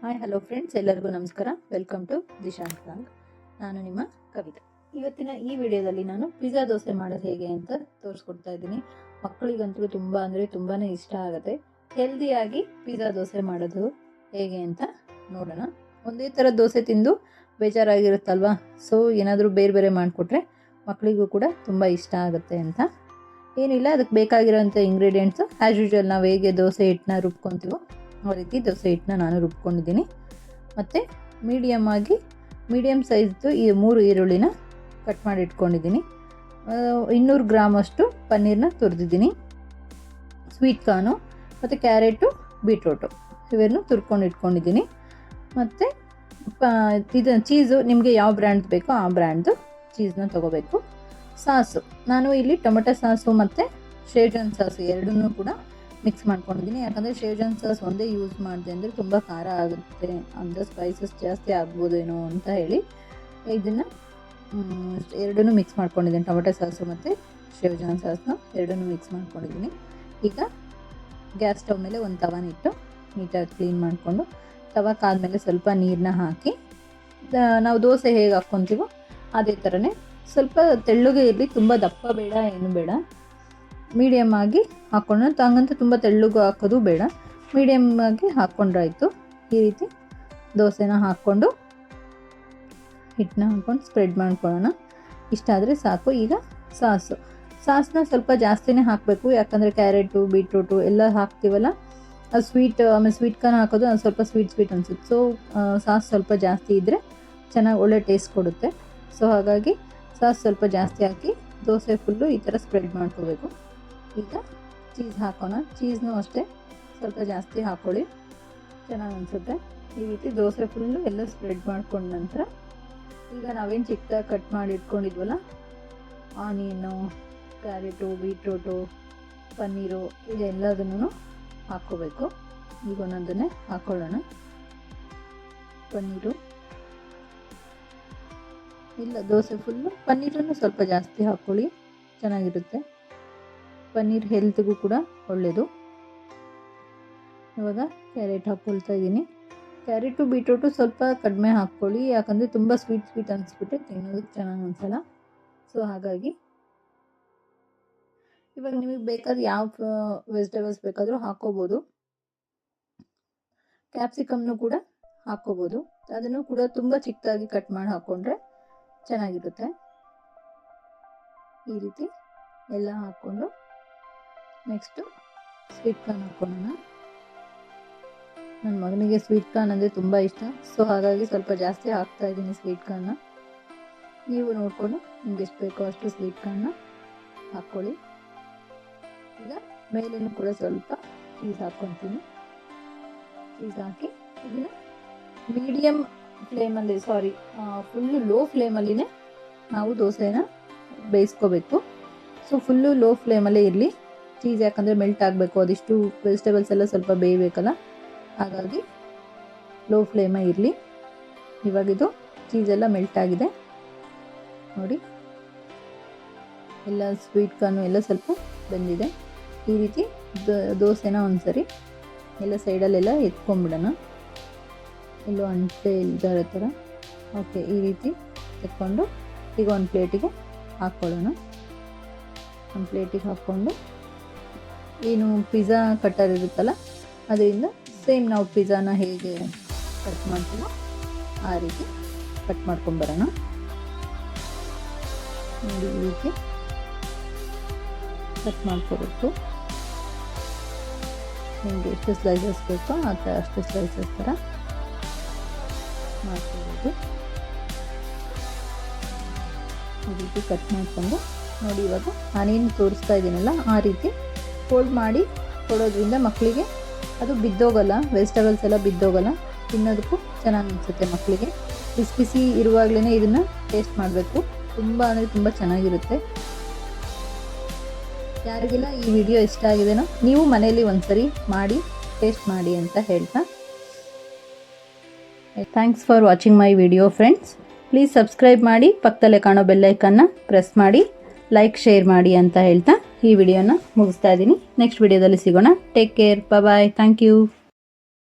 Hi hello friends, ಎಲ್ಲರಿಗೂ ನಮಸ್ಕಾರ. Welcome to Dishant blog. ನಾನು ನಿಮ್ಮ ಕವಿತಾ. ಇವತ್ತಿನ ಈ ವಿಡಿಯೋದಲ್ಲಿ ನಾನು ಪಿಜ್ಜಾ ದೋಸೆ ಮಾಡೋದು ಹೇಗೆ ಅಂತ ತೋರಿಸ್ಕೊಡ್ತಾ ಇದ್ದೀನಿ. ಮಕ್ಕಳಿಗಂತೂ ತುಂಬಾ ಇಷ್ಟ ಆಗುತ್ತೆ. ಹೆಲ್ದಿಯಾಗಿ ಪಿಜ್ಜಾ ದೋಸೆ ಮಾಡೋದು ಹೇಗೆ ಅಂತ ನೋಡೋಣ. ಒಂದೇ ಥರ ದೋಸೆ ತಿಂದು ಬೇಜಾರಾಗಿರುತ್ತಲ್ವಾ, ಸೊ ಏನಾದರೂ ಬೇರೆ ಬೇರೆ ಮಾಡಿಕೊಟ್ರೆ ಮಕ್ಕಳಿಗೂ ಕೂಡ ತುಂಬ ಇಷ್ಟ ಆಗುತ್ತೆ ಅಂತ. ಏನಿಲ್ಲ, ಅದಕ್ಕೆ ಬೇಕಾಗಿರೋಂಥ ಇಂಗ್ರೀಡಿಯೆಂಟ್ಸು ಆ್ಯಸ್ ಯೂಶ್ವಲ್ ನಾವು ಹೇಗೆ ದೋಸೆ ಹಿಟ್ಟನ್ನ ರುಬ್ಕೊತೀವೋ ಆ ರೀತಿ ದೋಸೆ ಹಿಟ್ಟನ್ನ ನಾನು ರುಬ್ಕೊಂಡಿದ್ದೀನಿ. ಮತ್ತು ಮೀಡಿಯಮ್ ಸೈಜ್ದು ಈ 3 ಈರುಳ್ಳಿನ ಕಟ್ ಮಾಡಿ ಇಟ್ಕೊಂಡಿದ್ದೀನಿ. 200 ಗ್ರಾಮಷ್ಟು ಪನ್ನೀರನ್ನ ತುರಿದಿದ್ದೀನಿ. ಸ್ವೀಟ್ ಕಾರ್ನು ಮತ್ತು ಕ್ಯಾರೆಟು, ಬೀಟ್ರೋಟು ಇವೆರನ್ನು ತುರ್ಕೊಂಡು ಇಟ್ಕೊಂಡಿದ್ದೀನಿ. ಮತ್ತು ಇದು ಚೀಸು ನಿಮಗೆ ಯಾವ ಬ್ರ್ಯಾಂಡ್ ಬೇಕೋ ಆ ಬ್ರ್ಯಾಂಡ್ದು ಚೀಸ್ನ ತೊಗೋಬೇಕು. ಸಾಸು ನಾನು ಇಲ್ಲಿ ಟೊಮೆಟೊ ಸಾಸು ಮತ್ತು ಶೇಜ್ವಾನ್ ಸಾಸು ಎರಡನ್ನೂ ಕೂಡ ಮಿಕ್ಸ್ ಮಾಡ್ಕೊಂಡಿದ್ದೀನಿ. ಯಾಕಂದರೆ ಶೇಜ್ವಾನ್ ಸಾಸ್ ಒಂದೇ ಯೂಸ್ ಮಾಡಿದೆ ಅಂದರೆ ತುಂಬ ಖಾರ ಆಗುತ್ತೆ, ಅಂದರೆ ಸ್ಪೈಸಸ್ ಜಾಸ್ತಿ ಆಗ್ಬೋದೇನೋ ಅಂತ ಹೇಳಿ ಇದನ್ನು ಎರಡನ್ನೂ ಮಿಕ್ಸ್ ಮಾಡ್ಕೊಂಡಿದ್ದೀನಿ. ಟೊಮೆಟೊ ಸಾಸು ಮತ್ತು ಶೇಜ್ವಾನ್ ಸಾಸನ್ನ ಎರಡನ್ನೂ ಮಿಕ್ಸ್ ಮಾಡ್ಕೊಂಡಿದ್ದೀನಿ. ಈಗ ಗ್ಯಾಸ್ ಸ್ಟವ್ ಮೇಲೆ ಒಂದು ತವನಿಟ್ಟು ನೀಟಾಗಿ ಕ್ಲೀನ್ ಮಾಡಿಕೊಂಡು, ತವಕ್ಕಾದ್ಮೇಲೆ ಸ್ವಲ್ಪ ನೀರನ್ನ ಹಾಕಿ, ನಾವು ದೋಸೆ ಹೇಗೆ ಹಾಕ್ಕೊತೀವೋ ಅದೇ ಥರನೇ ಸ್ವಲ್ಪ ತೆಳ್ಳಗೆ ಇರಲಿ, ತುಂಬ ದಪ್ಪ ಬೇಡ, ಏನು ಬೇಡ, ಮೀಡಿಯಮ್ ಆಗಿ ಹಾಕ್ಕೊಂಡು, ಹಂಗಂತ ತುಂಬ ತೆಳ್ಳಗೆ ಹಾಕೋದು ಬೇಡ, ಮೀಡಿಯಮ್ ಆಗಿ ಹಾಕ್ಕೊಂಡ್ರಾಯ್ತು. ಈ ರೀತಿ ದೋಸೆನ ಹಾಕ್ಕೊಂಡು ಹಿಟ್ಟನ್ನ ಹಾಕ್ಕೊಂಡು ಸ್ಪ್ರೆಡ್ ಮಾಡ್ಕೊಳ್ಳೋಣ. ಇಷ್ಟ ಆದರೆ ಸಾಕು. ಈಗ ಸಾಸನ್ನ ಸ್ವಲ್ಪ ಜಾಸ್ತಿನೇ ಹಾಕಬೇಕು, ಯಾಕಂದರೆ ಕ್ಯಾರೆಟು, ಬೀಟ್ರೂಟು ಎಲ್ಲ ಹಾಕ್ತೀವಲ್ಲ, ಅದು ಆಮೇಲೆ ಸ್ವೀಟ್ ಕಾರ್ನ್ ಹಾಕೋದು ಅದು ಸ್ವಲ್ಪ ಸ್ವೀಟ್ ಅನಿಸುತ್ತೆ. ಸೊ ಸಾಸ್ ಸ್ವಲ್ಪ ಜಾಸ್ತಿ ಇದ್ದರೆ ಚೆನ್ನಾಗಿ ಒಳ್ಳೆ ಟೇಸ್ಟ್ ಕೊಡುತ್ತೆ. ಸೊ ಹಾಗಾಗಿ ಸಾಸ್ ಸ್ವಲ್ಪ ಜಾಸ್ತಿ ಹಾಕಿ ದೋಸೆ ಫುಲ್ಲು ಈ ಥರ ಸ್ಪ್ರೆಡ್ ಮಾಡ್ಕೋಬೇಕು. ಈಗ ಚೀಸ್ ಹಾಕೋಣ. ಚೀಸ್ನೂ ಅಷ್ಟೇ ಸ್ವಲ್ಪ ಜಾಸ್ತಿ ಹಾಕ್ಕೊಳ್ಳಿ, ಚೆನ್ನಾಗಿ ಅನಿಸುತ್ತೆ. ಈ ರೀತಿ ದೋಸೆ ಫುಲ್ಲು ಎಲ್ಲ ಸ್ಪ್ರೆಡ್ ಮಾಡ್ಕೊಂಡ ನಂತರ ಈಗ ನಾವೇನು ಚಿಕ್ಕದಾಗಿ ಕಟ್ ಮಾಡಿ ಇಟ್ಕೊಂಡಿದ್ವಲ್ಲ, ಆನಿಯನ್ನು, ಕ್ಯಾರೆಟು, ಬೀಟ್ರೂಟು, ಪನ್ನೀರು ಇದೆಲ್ಲದನ್ನು ಹಾಕ್ಕೋಬೇಕು. ಈಗ ಒಂದೊಂದನ್ನೇ ಹಾಕ್ಕೊಳ್ಳೋಣ. ಪನ್ನೀರು ಇಲ್ಲ, ದೋಸೆ ಫುಲ್ಲು ಪನ್ನೀರನ್ನು ಸ್ವಲ್ಪ ಜಾಸ್ತಿ ಹಾಕ್ಕೊಳ್ಳಿ, ಚೆನ್ನಾಗಿರುತ್ತೆ. ಪನ್ನೀರ್ ಹೆಲ್ತ್ಗೂ ಕೂಡ ಒಳ್ಳೆಯದು. ಇವಾಗ ಕ್ಯಾರೆಟ್ ಹಾಕ್ಕೊಳ್ತಾ ಇದ್ದೀನಿ. ಕ್ಯಾರೆಟು, ಬೀಟ್ರೂಟು ಸ್ವಲ್ಪ ಕಡಿಮೆ ಹಾಕ್ಕೊಳ್ಳಿ, ಯಾಕಂದರೆ ತುಂಬ ಸ್ವೀಟ್ ಅನಿಸ್ಬಿಟ್ಟೆ ತಿನ್ನೋದಕ್ಕೆ ಚೆನ್ನಾಗಿ ಅನಿಸಲ್ಲ. ಸೊ ಹಾಗಾಗಿ ಇವಾಗ ನಿಮಗೆ ಬೇಕಾದ್ರೆ ಯಾವ ವೆಜಿಟೇಬಲ್ಸ್ ಬೇಕಾದರೂ ಹಾಕ್ಕೋಬೋದು. ಕ್ಯಾಪ್ಸಿಕಮ್ನು ಕೂಡ ಹಾಕ್ಕೋಬೋದು, ಅದನ್ನು ಕೂಡ ತುಂಬ ಚಿಕ್ಕದಾಗಿ ಕಟ್ ಮಾಡಿ ಹಾಕ್ಕೊಂಡ್ರೆ ಚೆನ್ನಾಗಿರುತ್ತೆ. ಈ ರೀತಿ ಎಲ್ಲ ಹಾಕ್ಕೊಂಡು ನೆಕ್ಸ್ಟು ಸ್ವೀಟ್ ಕಾರ್ನ್ ಹಾಕ್ಕೊಳ್ಳೋಣ. ನನ್ನ ಮಗನಿಗೆ ಸ್ವೀಟ್ ಕಾರ್ನ್ ಅಂದರೆ ತುಂಬ ಇಷ್ಟ, ಸೊ ಹಾಗಾಗಿ ಸ್ವಲ್ಪ ಜಾಸ್ತಿ ಹಾಕ್ತಾ ಇದ್ದೀನಿ ಸ್ವೀಟ್ ಕಾರ್ನ. ನೀವು ನೋಡಿಕೊಂಡು ನಿಮ್ಗೆ ಎಷ್ಟು ಬೇಕೋ ಅಷ್ಟು ಸ್ವೀಟ್ ಕಾರ್ನ ಹಾಕ್ಕೊಳ್ಳಿ. ಈಗ ಮೇಲೇನು ಕೂಡ ಸ್ವಲ್ಪ ಚೀಸ್ ಹಾಕ್ಕೊತೀನಿ. ಚೀಸ್ ಹಾಕಿ ಇದನ್ನು ಮೀಡಿಯಮ್ ಫ್ಲೇಮಲ್ಲಿ, ಫುಲ್ಲು ಲೋ ಫ್ಲೇಮಲ್ಲಿನೇ ನಾವು ದೋಸೆನ ಬೇಯಿಸ್ಕೋಬೇಕು. ಸೊ ಫುಲ್ಲು ಲೋ ಫ್ಲೇಮಲ್ಲೇ ಇರಲಿ ಚೀಸ್, ಯಾಕಂದರೆ ಮೆಲ್ಟ್ ಆಗಬೇಕು, ಅದಿಷ್ಟು ವೆಜಿಟೇಬಲ್ಸ್ ಎಲ್ಲ ಸ್ವಲ್ಪ ಬೇಯಬೇಕಲ್ಲ, ಹಾಗಾಗಿ ಲೋ ಫ್ಲೇಮೇ ಇರಲಿ. ಇವಾಗಿದು ಚೀಸೆಲ್ಲ ಮೆಲ್ಟ್ ಆಗಿದೆ ನೋಡಿ, ಎಲ್ಲ ಸ್ವೀಟ್ ಕಾರ್ನು ಎಲ್ಲ ಸ್ವಲ್ಪ ಬೆಂದಿದೆ. ಈ ರೀತಿ ದೋಸೆನ ಒಂದ್ಸರಿ ಎಲ್ಲ ಸೈಡಲ್ಲೆಲ್ಲ ಎತ್ಕೊಂಡ್ಬಿಡೋಣ, ಎಲ್ಲೋ ಅಂಟೆ ಇಲ್ದಾರ ಥರ. ಓಕೆ, ಈ ರೀತಿ ಎತ್ಕೊಂಡು ಈಗ ಒಂದು ಪ್ಲೇಟಿಗೆ ಹಾಕ್ಕೊಳ್ಳೋಣ. ಒಂದು ಪ್ಲೇಟಿಗೆ ಹಾಕ್ಕೊಂಡು ಏನು ಪಿಜ್ಜಾ ಕಟ್ಟರ್ ಇರುತ್ತಲ್ಲ, ಅದರಿಂದ ಸೇಮ್ ನಾವು ಪಿಜ್ಜಾನ ಹೇಗೆ ಕಟ್ ಮಾಡ್ತೀವೋ ಆ ರೀತಿ ಕಟ್ ಮಾಡ್ಕೊಂಬರೋಣ. ನೋಡಿ, ಈ ರೀತಿ ಕಟ್ ಮಾಡ್ಕೋಬೇಕು. ನಿಮಗೆ ಎಷ್ಟು ಸ್ಲೈಸಸ್ ಬೇಕೋ ಆ ಥರ ಅಷ್ಟು ಸ್ಲೈಸಸ್ ಥರ ಮಾಡ್ಕೋಬೋದು. ಈ ರೀತಿ ಕಟ್ ಮಾಡಿಕೊಂಡು ನೋಡಿ, ಇವಾಗ ನಾನೇನು ತೋರಿಸ್ತಾ ಇದ್ದೀನಲ್ಲ ಆ ರೀತಿ ಫೋಲ್ಡ್ ಮಾಡಿ ಕೊಡೋದ್ರಿಂದ ಮಕ್ಕಳಿಗೆ ಅದು ಬಿದ್ದೋಗಲ್ಲ, ವೆಜಿಟೇಬಲ್ಸ್ ಎಲ್ಲ ಬಿದ್ದೋಗಲ್ಲ, ತಿನ್ನೋದಕ್ಕೂ ಚೆನ್ನಾಗಿ ಅನಿಸುತ್ತೆ ಮಕ್ಕಳಿಗೆ. ಬಿಸಿ ಇರುವಾಗಲೇ ಇದನ್ನು ಟೇಸ್ಟ್ ಮಾಡಬೇಕು, ತುಂಬ ಅಂದರೆ ತುಂಬ ಚೆನ್ನಾಗಿರುತ್ತೆ. ಯಾರಿಗೆಲ್ಲ ಈ ವಿಡಿಯೋ ಇಷ್ಟ ಆಗಿದೆನೋ ನೀವು ಮನೆಯಲ್ಲಿ ಒಂದ್ಸರಿ ಮಾಡಿ ಟೇಸ್ಟ್ ಮಾಡಿ ಅಂತ ಹೇಳ್ತಾ, thanks for watching my video friends. Please subscribe ಮಾಡಿ, ಪಕ್ಕದಲ್ಲೇ ಕಾಣೋ ಬೆಲ್ಲೈಕನ್ನ ಪ್ರೆಸ್ ಮಾಡಿ, ಲೈಕ್ ಶೇರ್ ಮಾಡಿ ಅಂತ ಹೇಳ್ತಾ ಈ ವಿಡಿಯೋನ ಮುಗಿಸ್ತಾ ಇದ್ದೀನಿ. ನೆಕ್ಸ್ಟ್ ವಿಡಿಯೋದಲ್ಲಿ ಸಿಗೋಣ. Take care, bye, thank you.